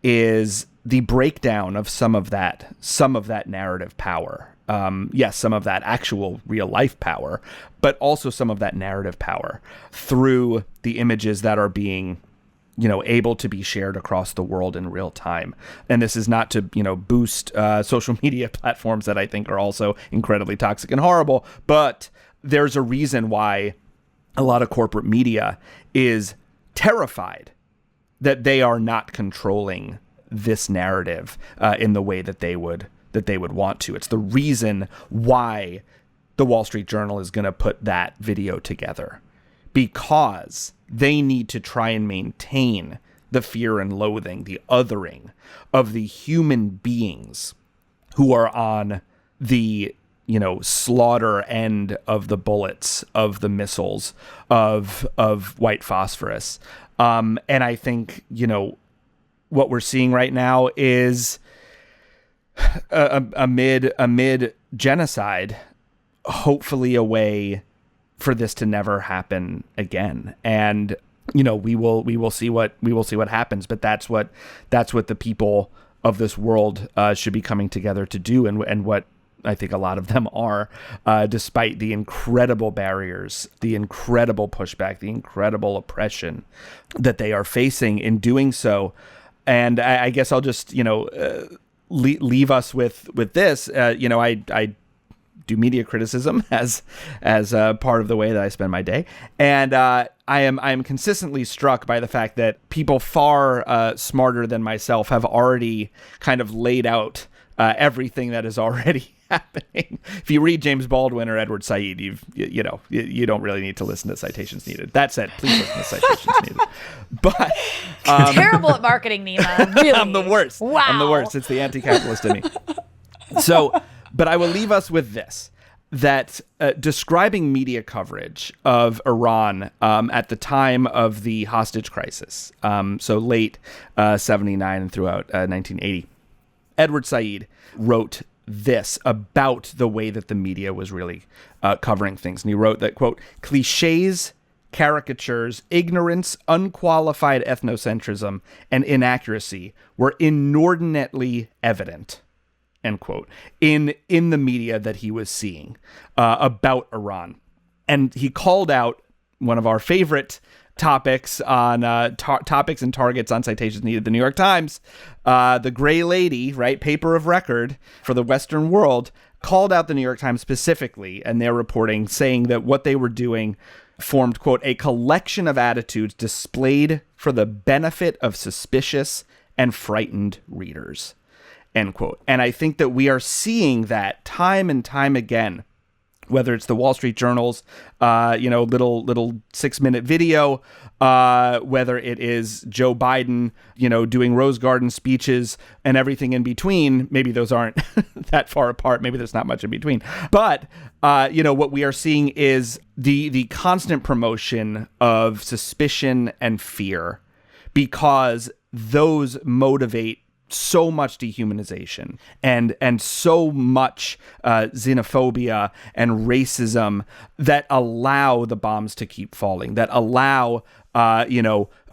is the breakdown of some of that narrative power. Yes, some of that actual real life power, but also some of that narrative power through the images that are being, able to be shared across the world in real time. And this is not to, boost social media platforms that I think are also incredibly toxic and horrible, but there's a reason why a lot of corporate media is terrified that they are not controlling this narrative in the way that they would want to. It's the reason why the Wall Street Journal is going to put that video together, because they need to try and maintain the fear and loathing, the othering of the human beings who are on the, slaughter end of the bullets, of the missiles, of white phosphorus. And I think, what we're seeing right now is amid genocide, hopefully a way for this to never happen again. And we will see what happens, but that's what the people of this world should be coming together to do, and what I think a lot of them are, despite the incredible barriers, the incredible pushback, the incredible oppression that they are facing in doing so. And I guess I'll just leave us with this. I do media criticism as part of the way that I spend my day, and I am consistently struck by the fact that people far smarter than myself have already kind of laid out everything that is already happening. If you read James Baldwin or Edward Said, you don't really need to listen to Citations Needed. That said, please listen to Citations Needed. But terrible at marketing, Nima. Really, I'm the worst. Wow, I'm the worst. It's the anti-capitalist in me. So. But I will leave us with this, that describing media coverage of Iran at the time of the hostage crisis, so late 79 and throughout 1980, Edward Said wrote this about the way that the media was really covering things. And he wrote that, quote, cliches, caricatures, ignorance, unqualified ethnocentrism, and inaccuracy were inordinately evident, end quote, in the media that he was seeing about Iran. And he called out one of our favorite topics on topics and targets on Citations Needed, the New York Times, the gray lady, right, paper of record for the Western world, called out the New York Times specifically, and their reporting, saying that what they were doing formed, quote, a collection of attitudes displayed for the benefit of suspicious and frightened readers, end quote. And I think that we are seeing that time and time again, whether it's the Wall Street Journal's, little 6-minute video, whether it is Joe Biden, doing Rose Garden speeches and everything in between. Maybe those aren't that far apart. Maybe there's not much in between. But, what we are seeing is the constant promotion of suspicion and fear, because those motivate so much dehumanization and so much xenophobia and racism that allow the bombs to keep falling, that allow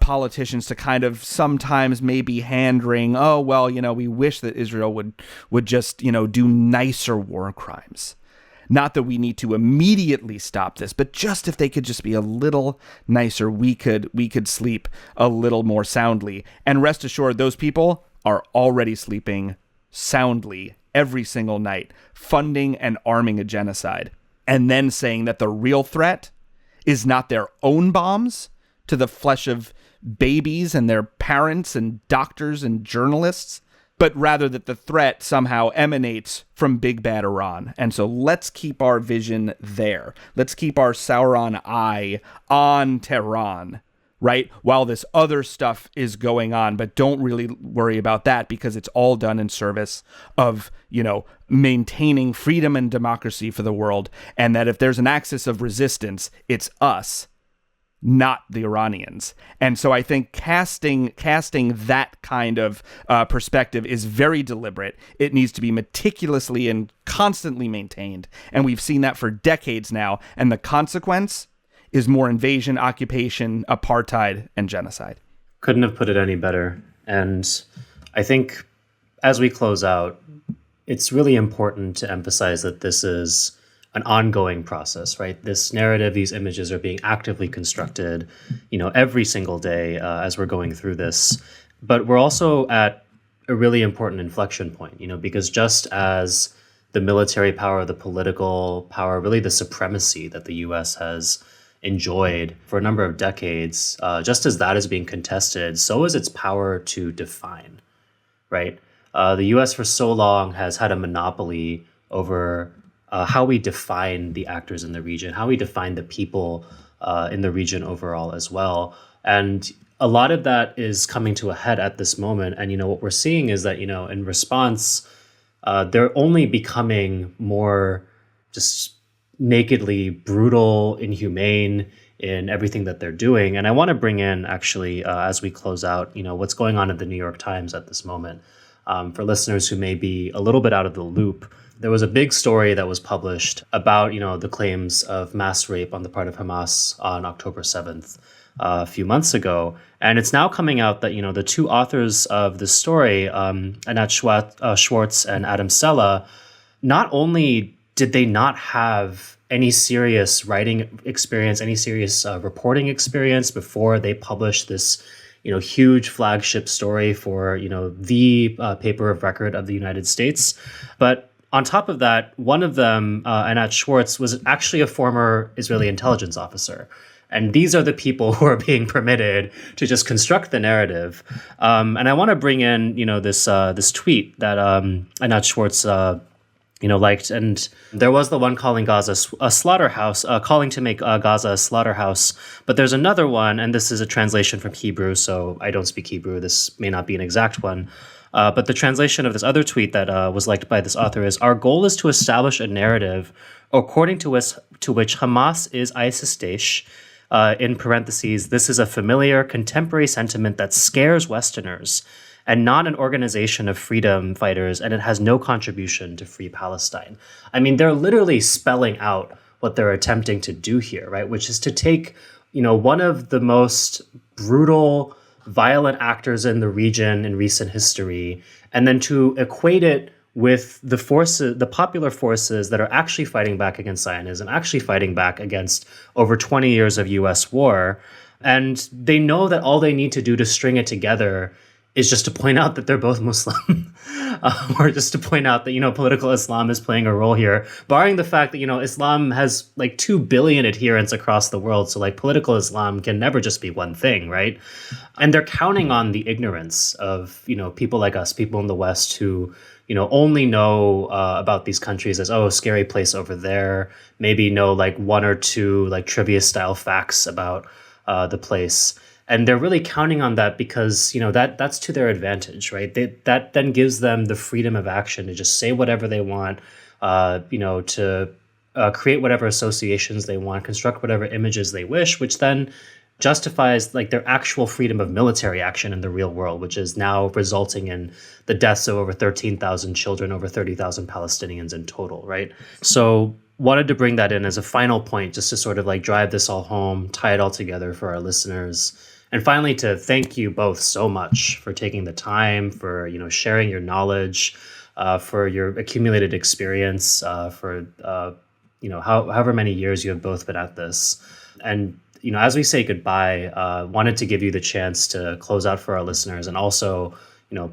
politicians to kind of sometimes maybe hand-wring, we wish that Israel would just do nicer war crimes. Not that we need to immediately stop this, but just if they could just be a little nicer, we could sleep a little more soundly. And rest assured, those people are already sleeping soundly every single night, funding and arming a genocide, and then saying that the real threat is not their own bombs to the flesh of babies and their parents and doctors and journalists, but rather that the threat somehow emanates from big bad Iran. And so let's keep our vision there. Let's keep our Sauron eye on Tehran, right, while this other stuff is going on, but don't really worry about that, because it's all done in service of, maintaining freedom and democracy for the world. And that if there's an axis of resistance, it's us, not the Iranians. And so I think casting that kind of perspective is very deliberate. It needs to be meticulously and constantly maintained. And we've seen that for decades now. And the consequence is more invasion, occupation, apartheid, and genocide. Couldn't have put it any better. And I think as we close out, it's really important to emphasize that this is an ongoing process, right? This narrative, these images are being actively constructed, every single day as we're going through this. But we're also at a really important inflection point, because just as the military power, the political power, really the supremacy that the U.S. has enjoyed for a number of decades, just as that is being contested, so is its power to define, right? The U.S. for so long has had a monopoly over how we define the actors in the region, how we define the people in the region overall as well. And a lot of that is coming to a head at this moment. And, what we're seeing is that, in response, they're only becoming more just nakedly brutal, inhumane in everything that they're doing. And I want to bring in, actually, as we close out, what's going on at the New York Times at this moment. For listeners who may be a little bit out of the loop, there was a big story that was published about, the claims of mass rape on the part of Hamas on October 7th a few months ago. And it's now coming out that, the two authors of the story, Anat Schwartz and Adam Sella, not only did they not have any serious writing experience, any serious reporting experience before they published this, huge flagship story for, the paper of record of the United States. But on top of that, one of them, Anat Schwartz, was actually a former Israeli intelligence officer. And these are the people who are being permitted to just construct the narrative. And I want to bring in, this tweet that Anat Schwartz liked. And there was the one calling Gaza a slaughterhouse, calling to make Gaza a slaughterhouse. But there's another one, and this is a translation from Hebrew, so I don't speak Hebrew. This may not be an exact one. But the translation of this other tweet that was liked by this author is, "Our goal is to establish a narrative according to which Hamas is ISIS Daesh. In parentheses, this is a familiar contemporary sentiment that scares Westerners and not an organization of freedom fighters, and it has no contribution to free Palestine." I mean, they're literally spelling out what they're attempting to do here, right? Which is to take, one of the most brutal, violent actors in the region in recent history, and then to equate it with the forces, the popular forces that are actually fighting back against Zionism, actually fighting back against over 20 years of US war. And they know that all they need to do to string it together is just to point out that they're both Muslim, or just to point out that, political Islam is playing a role here, barring the fact that, Islam has like 2 billion adherents across the world. So like political Islam can never just be one thing, right? And they're counting on the ignorance of, people like us, people in the West who, only know about these countries as, a scary place over there, maybe know like one or two like trivia style facts about the place. And they're really counting on that because, that's to their advantage, right? That then gives them the freedom of action to just say whatever they want, to create whatever associations they want, construct whatever images they wish, which then justifies like their actual freedom of military action in the real world, which is now resulting in the deaths of over 13,000 children, over 30,000 Palestinians in total, right? So wanted to bring that in as a final point, just to sort of like drive this all home, tie it all together for our listeners. And finally, to thank you both so much for taking the time, for, sharing your knowledge, for your accumulated experience, for, however many years you have both been at this. And as we say goodbye, wanted to give you the chance to close out for our listeners and also,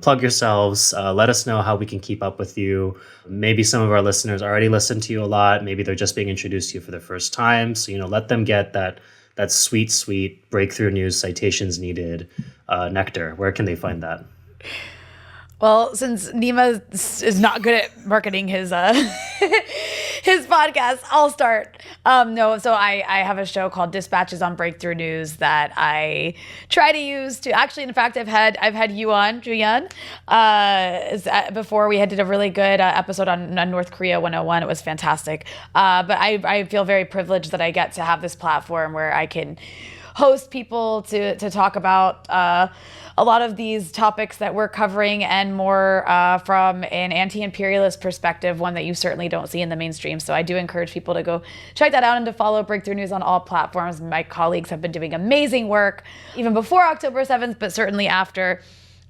plug yourselves, let us know how we can keep up with you. Maybe some of our listeners already listen to you a lot. Maybe they're just being introduced to you for the first time. So, let them get that sweet, sweet breakthrough news, citations needed nectar. Where can they find that? Well, since Nima is not good at marketing his his podcast, I'll start. So I have a show called Dispatches on Breakthrough News that I try to use to actually. In fact, I've had you on, Julian, before. We did a really good episode on North Korea 101. It was fantastic. But I feel very privileged that I get to have this platform where I can host people to talk about a lot of these topics that we're covering and more from an anti-imperialist perspective, one that you certainly don't see in the mainstream. So I do encourage people to go check that out and to follow Breakthrough News on all platforms. My colleagues have been doing amazing work even before October 7th, but certainly after.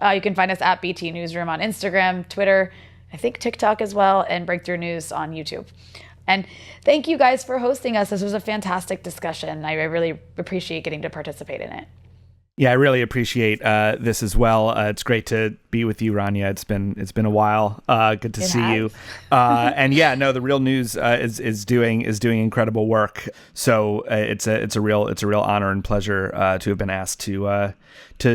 You can find us at BT Newsroom on Instagram, Twitter, I think TikTok as well, and Breakthrough News on YouTube. And thank you guys for hosting us. This was a fantastic discussion. I really appreciate getting to participate in it. Yeah, I really appreciate this as well. It's great to be with you, Rania. It's been a while. Good to see you. And yeah, no, the Real News is doing incredible work. So it's a real honor and pleasure to have been asked to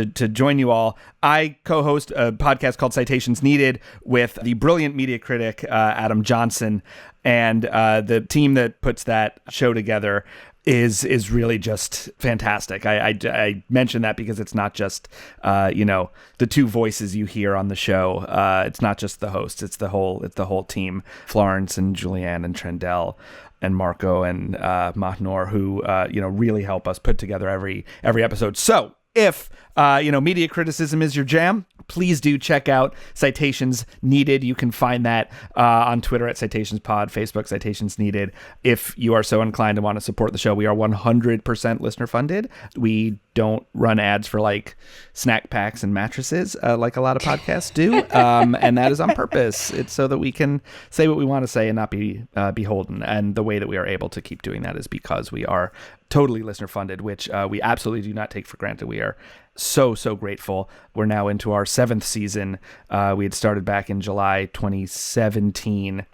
join you all. I co-host a podcast called Citations Needed with the brilliant media critic Adam Johnson, and the team that puts that show together is really just fantastic. I mention that because it's not just the two voices you hear on the show. It's not just the host. It's the whole team. Florence and Julianne and Trendell and Marco and Mahnor, who really help us put together every episode. So if media criticism is your jam, please do check out Citations Needed. You can find that on Twitter at Citations Pod, Facebook Citations Needed. If you are so inclined to want to support the show, we are 100% listener funded. We don't run ads for like snack packs and mattresses like a lot of podcasts do, and that is on purpose. It's so that we can say what we want to say and not be beholden. And the way that we are able to keep doing that is because we are totally listener funded, which we absolutely do not take for granted. We are so grateful. We're now into our 7th season. We had started back in July 2017.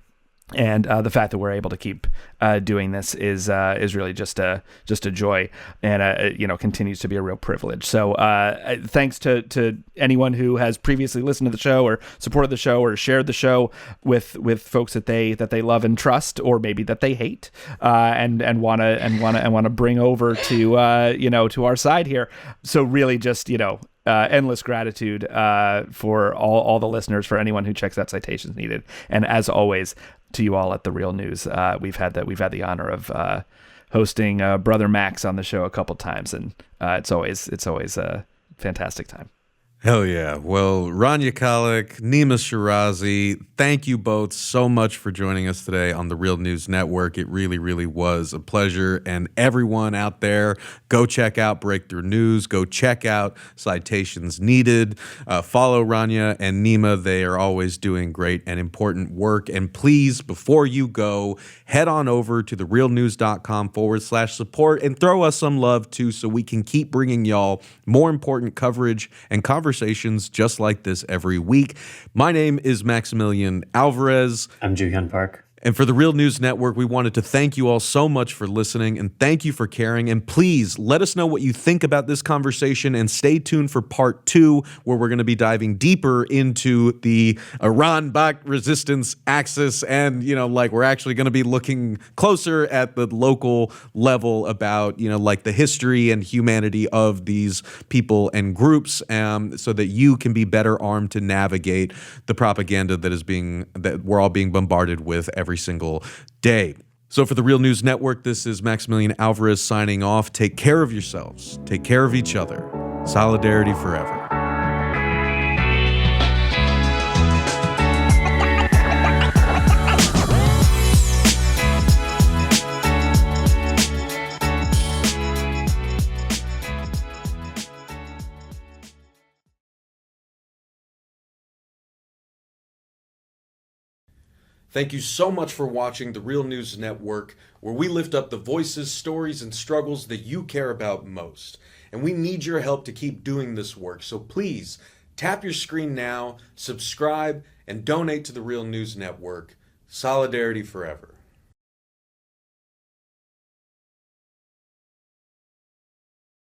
And the fact that we're able to keep doing this is really just a joy, and continues to be a real privilege. So thanks to anyone who has previously listened to the show or supported the show or shared the show with folks that they love and trust, or maybe that they hate and want to bring over to our side here. So really just endless gratitude for all the listeners, for anyone who checks out Citations Needed, and as always, to you all at The Real News. We've had the honor of hosting Brother Max on the show a couple times, and it's always a fantastic time. Hell yeah. Well, Rania Khalek, Nima Shirazi, thank you both so much for joining us today on the Real News Network. It really, really was a pleasure. And everyone out there, go check out Breakthrough News. Go check out Citations Needed. Follow Rania and Nima. They are always doing great and important work. And please, before you go, head on over to therealnews.com/support and throw us some love too, so we can keep bringing y'all more important coverage and conversations just like this every week. My name is Maximilian Alvarez. I'm Joo-Hyun Park. And for the Real News Network, we wanted to thank you all so much for listening, and thank you for caring. And please let us know what you think about this conversation, and stay tuned for part 2, where we're going to be diving deeper into the Iran-backed resistance axis. And, we're actually going to be looking closer at the local level about, the history and humanity of these people and groups, so that you can be better armed to navigate the propaganda that we're all being bombarded with every single day. So for the Real News Network, this is Maximilian Alvarez signing off. Take care of yourselves. Take care of each other. Solidarity forever. Thank you so much for watching the Real News Network, where we lift up the voices, stories, and struggles that you care about most. And we need your help to keep doing this work. So please, tap your screen now, subscribe, and donate to the Real News Network. Solidarity forever.